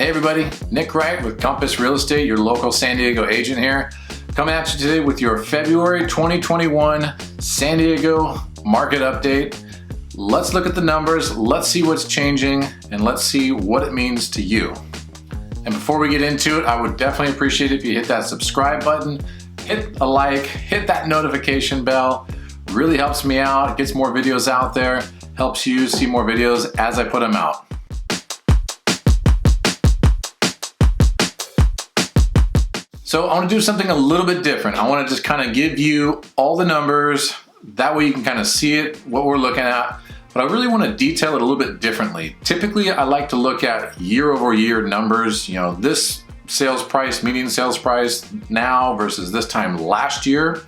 Hey everybody, Nick Wright with Compass Real Estate, your local San Diego agent here. Coming at you today with your February 2021 San Diego market update. Let's look at the numbers, let's see what's changing, and let's see what it means to you. And before we get into it, I would definitely appreciate it if you hit that subscribe button, hit a like, hit that notification bell. Really helps me out, it gets more videos out there, helps you see more videos as I put them out. So I want to do something a little bit different. I want to just kind of give you all the numbers. That way you can kind of see it, what we're looking at. But I really want to detail it a little bit differently. Typically, I like to look at year-over-year numbers. You know, this sales price, median sales price now versus this time last year.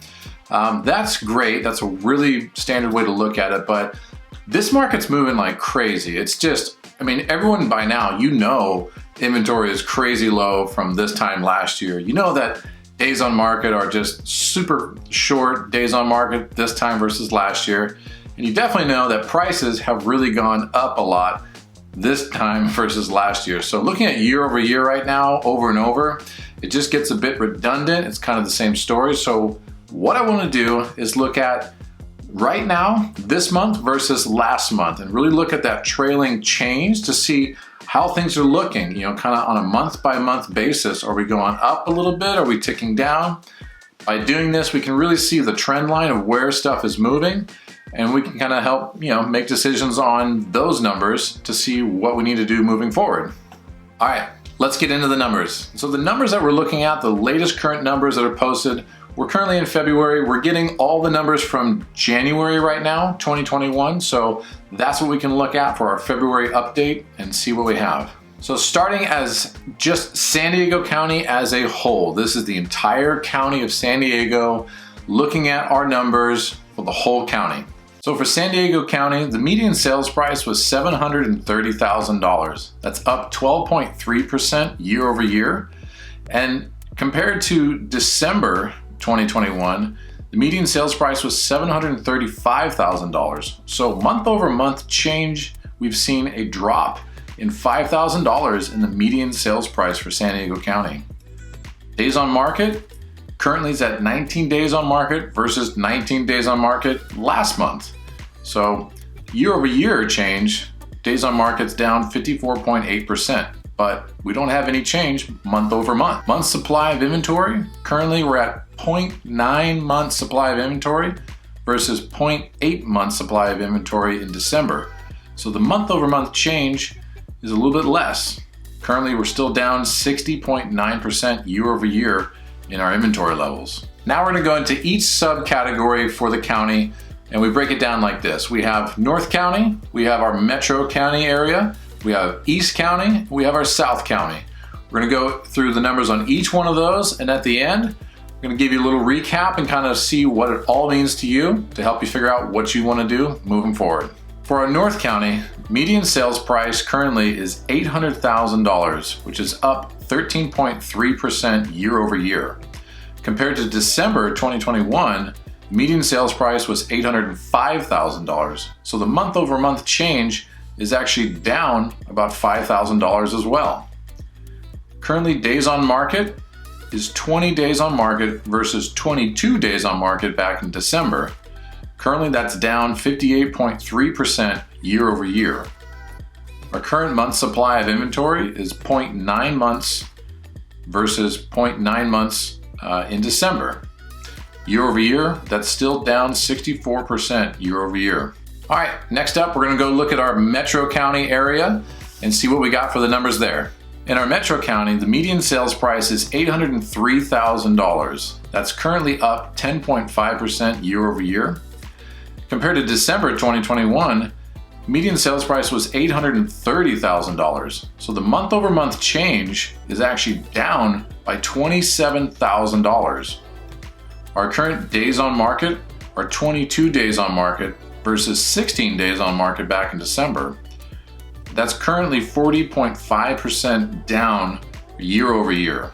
That's great. That's a really standard way to look at it. But this market's moving like crazy. It's just, I mean, everyone by now, you know, inventory is crazy low from this time last year. You know that days on market are just super short days on market this time versus last year. And you definitely know that prices have really gone up a lot this time versus last year. So looking at year over year right now, over and over, it just gets a bit redundant. It's kind of the same story. So what I want to do is look at right now, this month versus last month, and really look at that trailing change to see how things are looking, you know, kind of on a month by month basis. Are we going up a little bit? Are we ticking down? By doing this, we can really see the trend line of where stuff is moving, and we can kind of help, you know, make decisions on those numbers to see what we need to do moving forward. All right, let's get into the numbers. So the numbers that we're looking at, the latest current numbers that are posted, we're currently in February. We're getting all the numbers from January right now, 2021. So that's what we can look at for our February update and see what we have. So starting as just San Diego County as a whole, this is the entire county of San Diego, looking at our numbers for the whole county. So for San Diego County, the median sales price was $730,000. That's up 12.3% year over year. And compared to December 2021, the median sales price was $735,000. So month over month change, we've seen a drop in $5,000 in the median sales price for San Diego County. Days on market currently is at 19 days on market versus 19 days on market last month. So year over year change, days on market's down 54.8%. But we don't have any change month over month. Month supply of inventory, currently we're at 0.9 months supply of inventory versus 0.8 months supply of inventory in December. So the month over month change is a little bit less. Currently we're still down 60.9% year over year in our inventory levels. Now we're gonna go into each subcategory for the county, and we break it down like this. We have North County, we have our Metro County area, we have East County, we have our South County. We're gonna go through the numbers on each one of those, and at the end, I'm gonna give you a little recap and kind of see what it all means to you to help you figure out what you wanna do moving forward. For our North County, median sales price currently is $800,000, which is up 13.3% year over year. Compared to December 2021, median sales price was $805,000. So the month over month change is actually down about $5,000 as well. Currently, days on market is 20 days on market versus 22 days on market back in December. Currently, that's down 58.3% year over year. Our current month supply of inventory is 0.9 months versus 0.9 months in December. Year over year, that's still down 64% year over year. All right, next up, we're gonna go look at our Metro County area and see what we got for the numbers there. In our Metro County, the median sales price is $803,000. That's currently up 10.5% year over year. Compared to December 2021, median sales price was $830,000. So the month over month change is actually down by $27,000. Our current days on market are 22 days on market versus 16 days on market back in December. That's currently 40.5% down year over year.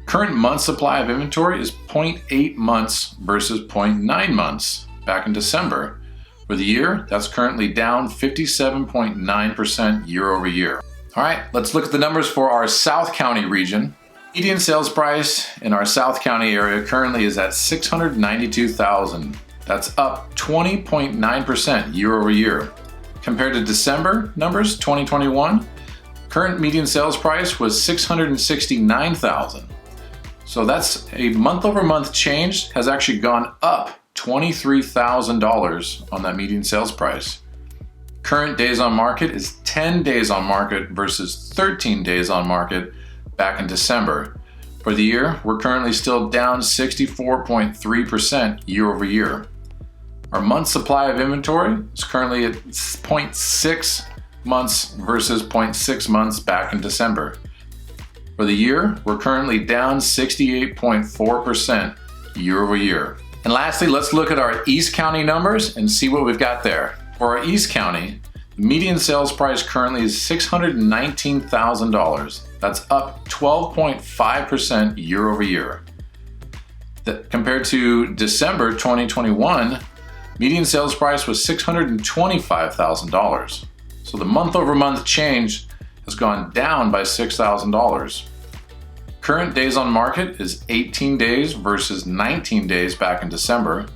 Current month supply of inventory is 0.8 months versus 0.9 months back in December. For the year, that's currently down 57.9% year over year. All right, let's look at the numbers for our South County region. Median sales price in our South County area currently is at $692,000. That's up 20.9% year over year. Compared to December numbers 2021, current median sales price was $669,000. So that's a month over month change has actually gone up $23,000 on that median sales price. Current days on market is 10 days on market versus 13 days on market back in December. For the year, we're currently still down 64.3% year over year. Our month supply of inventory is currently at 0.6 months versus 0.6 months back in December. For the year, we're currently down 68.4% year over year. And lastly, let's look at our East County numbers and see what we've got there. For our East County, the median sales price currently is $619,000. That's up 12.5% year over year. Compared to December 2021, median sales price was $625,000. So the month over month change has gone down by $6,000. Current days on market is 18 days versus 19 days back in December.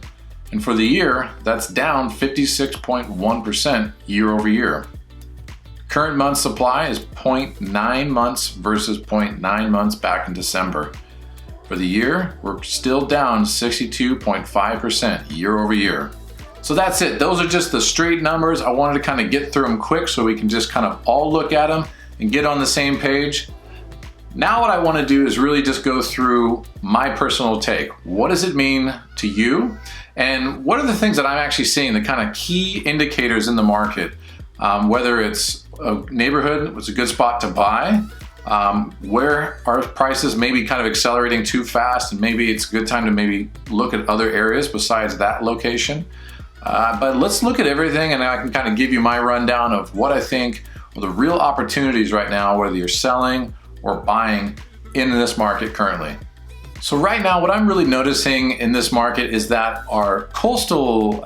And for the year, that's down 56.1% year over year. Current month supply is 0.9 months versus 0.9 months back in December. For the year, we're still down 62.5% year over year. So that's it. Those are just the straight numbers. I wanted to kind of get through them quick so we can just kind of all look at them and get on the same page. Now what I want to do is really just go through my personal take. What does it mean to you? And what are the things that I'm actually seeing, the kind of key indicators in the market, whether it's a neighborhood was a good spot to buy, where our prices may be kind of accelerating too fast, and maybe it's a good time to maybe look at other areas besides that location. But let's look at everything, and I can kind of give you my rundown of what I think are the real opportunities right now, whether you're selling or buying in this market currently. So right now, what I'm really noticing in this market is that our coastal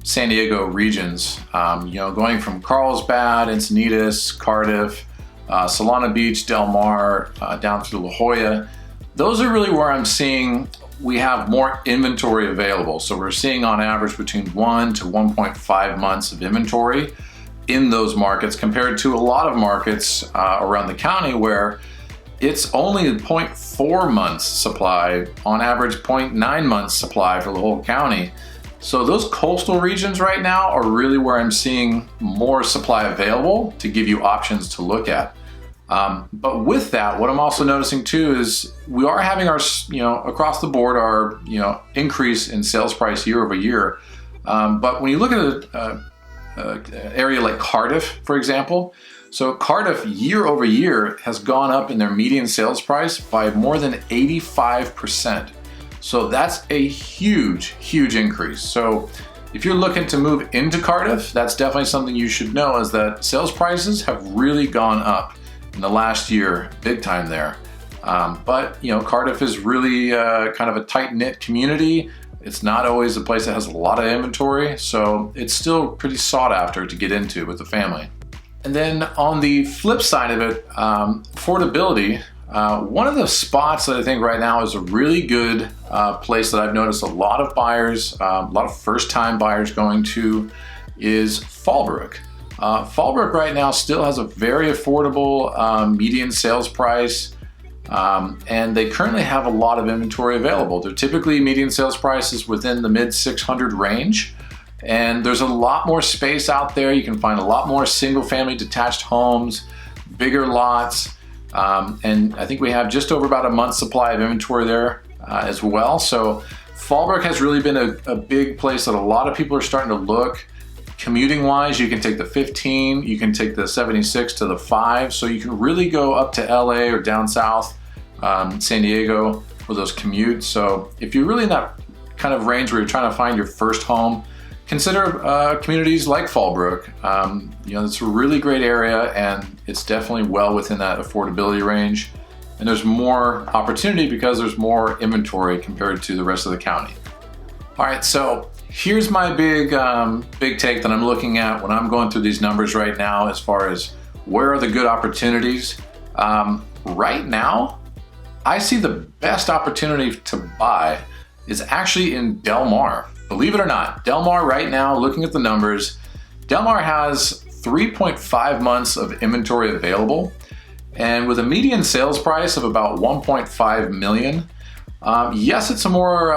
San Diego regions, going from Carlsbad, Encinitas, Cardiff, Solana Beach, Del Mar, down through La Jolla, those are really where I'm seeing we have more inventory available. So we're seeing on average between 1 to 1.5 months of inventory in those markets compared to a lot of markets around the county where it's only 0.4 months supply, on average 0.9 months supply for the whole county. So those coastal regions right now are really where I'm seeing more supply available to give you options to look at. But with that, what I'm also noticing too is we are having our, across the board, our, increase in sales price year over year. But when you look at an area like Cardiff, for example, so Cardiff year over year has gone up in their median sales price by more than 85%. So that's a huge, huge increase. So if you're looking to move into Cardiff, that's definitely something you should know, is that sales prices have really gone up in the last year, big time there. But Cardiff is really kind of a tight-knit community. It's not always a place that has a lot of inventory, so it's still pretty sought after to get into with the family. And then on the flip side of it, affordability. One of the spots that I think right now is a really good place that I've noticed a lot of buyers, a lot of first-time buyers going to, is Fallbrook. Fallbrook right now still has a very affordable median sales price, and they currently have a lot of inventory available. They're typically median sales prices within the mid 600 range, and there's a lot more space out there. You can find a lot more single-family detached homes, bigger lots, and I think we have just over about a month's supply of inventory there as well. So Fallbrook has really been a big place that a lot of people are starting to look. Commuting wise, you can take the 15, you can take the 76 to the 5, so you can really go up to LA or down south, San Diego for those commutes. So if you're really in that kind of range where you're trying to find your first home, consider communities like Fallbrook. It's a really great area, and it's definitely well within that affordability range. And there's more opportunity because there's more inventory compared to the rest of the county. All right, so here's my big take that I'm looking at when I'm going through these numbers right now as far as Where are the good opportunities? Right now, I see the best opportunity to buy is actually in Del Mar. Believe it or not, Del Mar right now, looking at the numbers, Del Mar has 3.5 months of inventory available, and with a median sales price of about 1.5 million. Yes, it's a more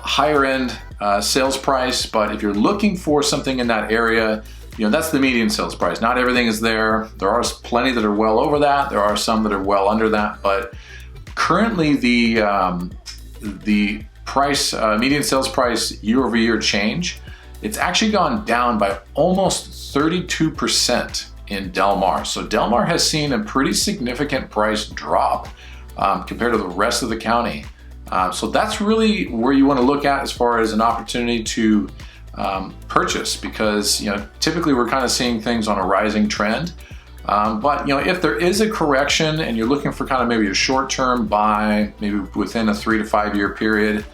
higher end sales price, but if you're looking for something in that area, that's the median sales price. Not everything is there. There are plenty that are well over that. There are some that are well under that, but currently the price, median sales price year over year change, it's actually gone down by almost 32% in Del Mar. So Del Mar has seen a pretty significant price drop compared to the rest of the county. So that's really where you want to look at as far as an opportunity to purchase, because typically we're kind of seeing things on a rising trend. But if there is a correction and you're looking for kind of maybe a short-term buy, maybe within a 3 to 5 year period,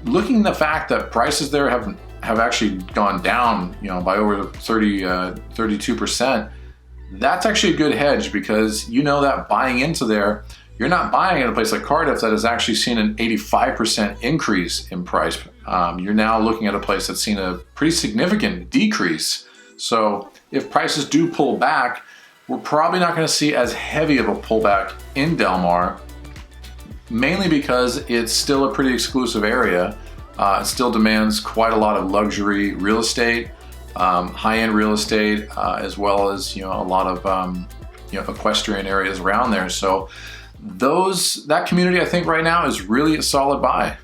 looking at the fact that prices there have actually gone down, by over 32%, that's actually a good hedge, because that buying into there, you're not buying at a place like Cardiff that has actually seen an 85% increase in price. You're now looking at a place that's seen a pretty significant decrease. So if prices do pull back, we're probably not going to see as heavy of a pullback in Del Mar, mainly because it's still a pretty exclusive area. It still demands quite a lot of luxury real estate, high-end real estate, as well as a lot of equestrian areas around there. So that community, I think right now is really a solid buy.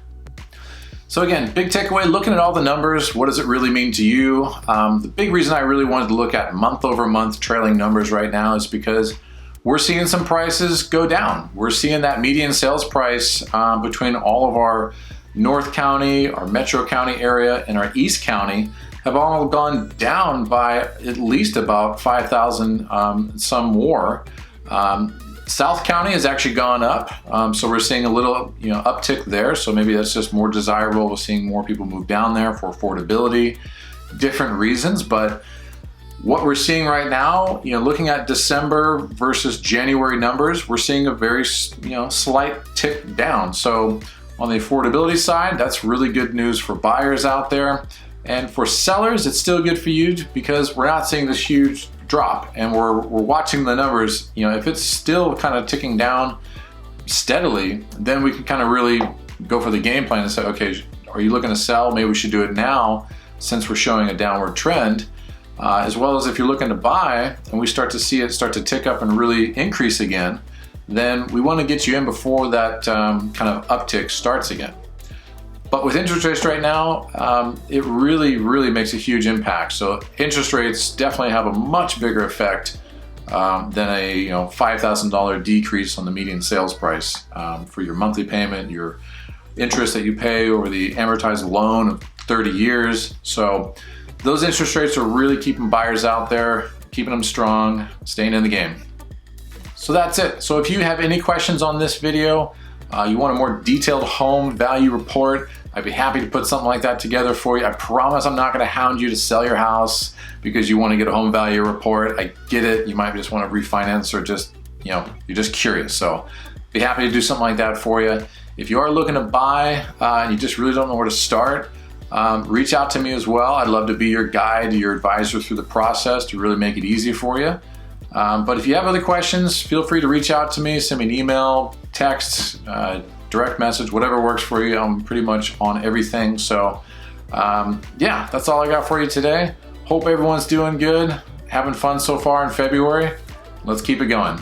So again, big takeaway, looking at all the numbers, what does it really mean to you? The big reason I really wanted to look at month over month trailing numbers right now is because we're seeing some prices go down. We're seeing that median sales price between all of our North County, our Metro County area, and our East County have all gone down by at least about 5,000, some more. South County has actually gone up, so we're seeing a little uptick there, so maybe that's just more desirable. We're seeing more people move down there for affordability, different reasons. But what we're seeing right now, looking at December versus January numbers, we're seeing a very slight tick down. So on the affordability side, that's really good news for buyers out there. And for sellers, it's still good for you, because we're not seeing this huge drop, and we're watching the numbers. If it's still kind of ticking down steadily, then we can kind of really go for the game plan and say, okay, are you looking to sell? Maybe we should do it now, since we're showing a downward trend. As well as if you're looking to buy and we start to see it start to tick up and really increase again, then we want to get you in before that kind of uptick starts again. But with interest rates right now, it really, really makes a huge impact. So interest rates definitely have a much bigger effect than a $5,000 decrease on the median sales price for your monthly payment, your interest that you pay over the amortized loan of 30 years. So those interest rates are really keeping buyers out there, keeping them strong, staying in the game. So that's it. So if you have any questions on this video, you want a more detailed home value report, I'd be happy to put something like that together for you. I promise I'm not going to hound you to sell your house because you want to get a home value report. I get it. You might just want to refinance, or just, you're just curious. So be happy to do something like that for you. If you are looking to buy and you just really don't know where to start, reach out to me as well. I'd love to be your guide, your advisor through the process to really make it easy for you. But if you have other questions, feel free to reach out to me, send me an email, text, direct message, whatever works for you. I'm pretty much on everything. So yeah, that's all I got for you today. Hope everyone's doing good, having fun so far in February. Let's keep it going.